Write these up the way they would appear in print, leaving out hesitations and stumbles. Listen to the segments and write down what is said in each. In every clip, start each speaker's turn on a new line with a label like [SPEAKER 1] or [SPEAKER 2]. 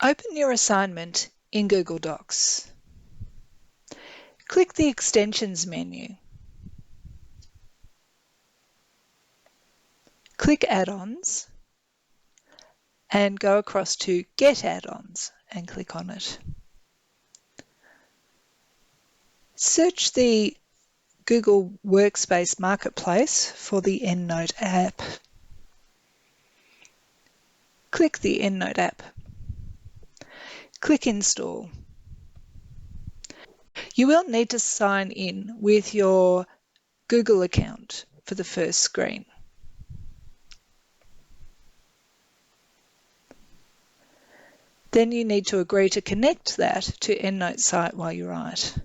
[SPEAKER 1] Open your assignment in Google Docs. Click the Extensions menu. Click Add-ons and go across to Get Add-ons and click on it. Search the Google Workspace Marketplace for the EndNote app. Click the EndNote app. Click Install. You will need to sign in with your Google account for the first screen. Then you need to agree to connect that to EndNote site while you write.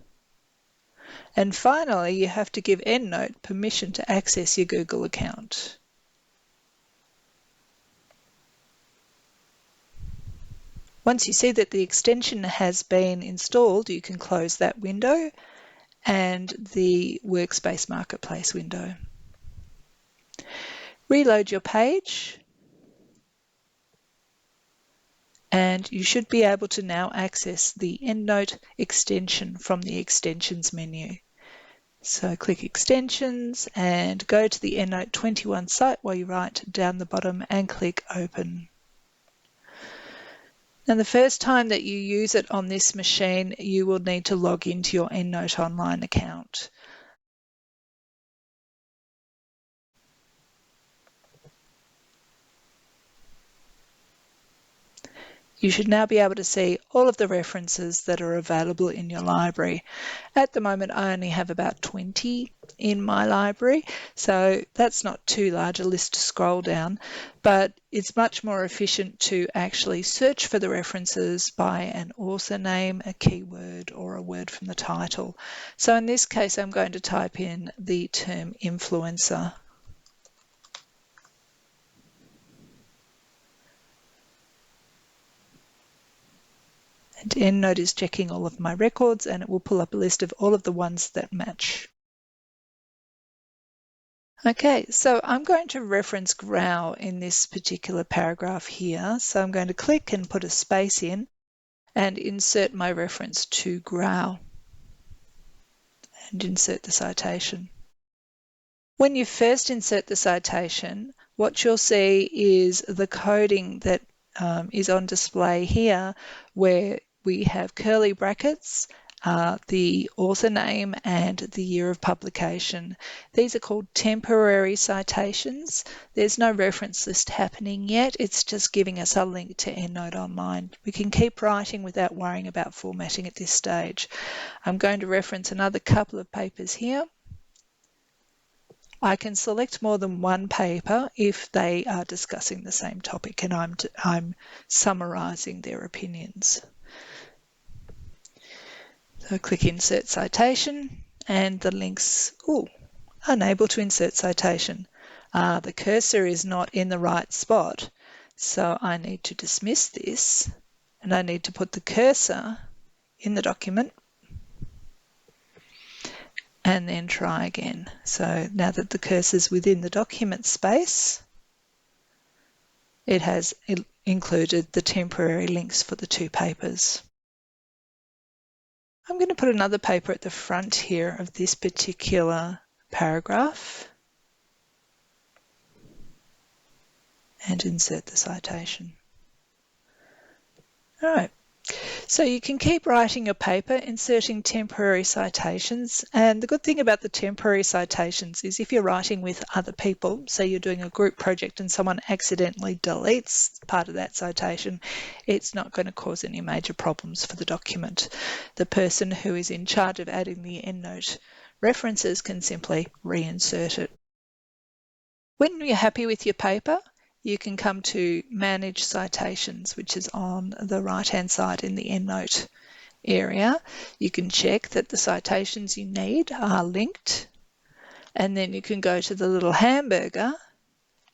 [SPEAKER 1] And finally, you have to give EndNote permission to access your Google account. Once you see that the extension has been installed, you can close that window and the Workspace Marketplace window. Reload your page, and you should be able to now access the EndNote extension from the Extensions menu. So click Extensions and go to the EndNote 21 site while you write down the bottom and click Open. Now, the first time that you use it on this machine, you will need to log into your EndNote Online account. You should now be able to see all of the references that are available in your library. At the moment, I only have about 20 in my library, so that's not too large a list to scroll down, but it's much more efficient to actually search for the references by an author name, a keyword, or a word from the title. So in this case, I'm going to type in the term influencer. And EndNote is checking all of my records, and it will pull up a list of all of the ones that match. Okay, so I'm going to reference Grau in this particular paragraph here. So I'm going to click and put a space in and insert my reference to Grau and insert the citation. When you first insert the citation, what you'll see is the coding that is on display here, where we have curly brackets, the author name and the year of publication. These are called temporary citations. There's no reference list happening yet. It's just giving us a link to EndNote Online. We can keep writing without worrying about formatting at this stage. I'm going to reference another couple of papers here. I can select more than one paper if they are discussing the same topic and I'm summarising their opinions. So click Insert Citation and the links, unable to insert citation. The cursor is not in the right spot, so I need to dismiss this and I need to put the cursor in the document and then try again. So now that the cursor is within the document space, it has included the temporary links for the two papers. I'm going to put another paper at the front here of this particular paragraph and insert the citation. All right. So you can keep writing your paper, inserting temporary citations. And the good thing about the temporary citations is if you're writing with other people, say you're doing a group project and someone accidentally deletes part of that citation, it's not going to cause any major problems for the document. The person who is in charge of adding the EndNote references can simply reinsert it. When you're happy with your paper, you can come to Manage Citations, which is on the right-hand side in the EndNote area. You can check that the citations you need are linked, and then you can go to the little hamburger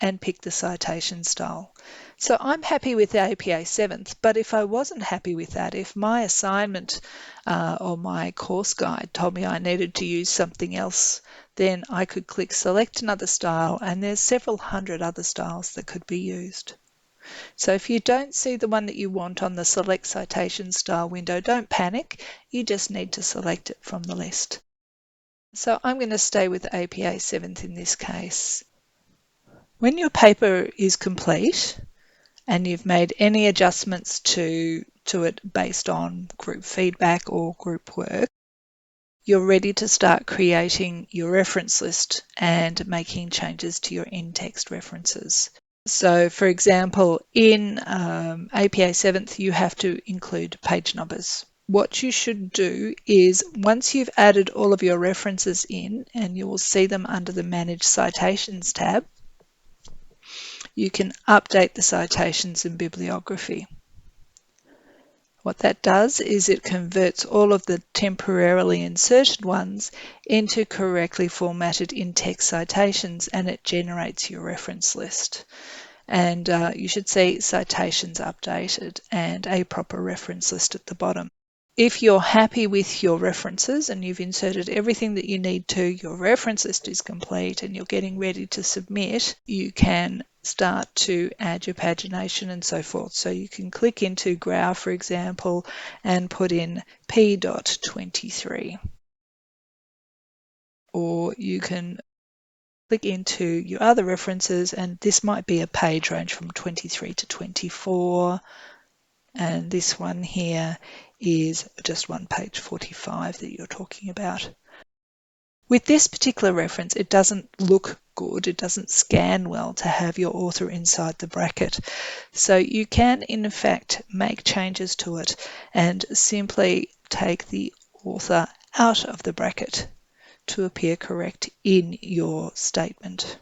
[SPEAKER 1] and pick the citation style. So I'm happy with the APA 7th, but if I wasn't happy with that, if my assignment or my course guide told me I needed to use something else, then I could click Select Another Style, and there's several hundred other styles that could be used. So if you don't see the one that you want on the Select Citation Style window, don't panic. You just need to select it from the list. So I'm going to stay with APA 7th in this case. When your paper is complete and you've made any adjustments to it based on group feedback or group work, you're ready to start creating your reference list and making changes to your in-text references. So, for example, in APA 7th, you have to include page numbers. What you should do is once you've added all of your references in, and you will see them under the Manage Citations tab, you can update the citations and bibliography. What that does is it converts all of the temporarily inserted ones into correctly formatted in-text citations, and it generates your reference list. And you should see citations updated and a proper reference list at the bottom. If you're happy with your references and you've inserted everything that you need to, your reference list is complete and you're getting ready to submit, you can start to add your pagination and so forth. So you can click into Grau, for example, and put in P.23. Or you can click into your other references, and this might be a page range from 23 to 24. And this one here is just one page 45 that you're talking about. With this particular reference, it doesn't look good, it doesn't scan well to have your author inside the bracket. So you can, in fact, make changes to it and simply take the author out of the bracket to appear correct in your statement.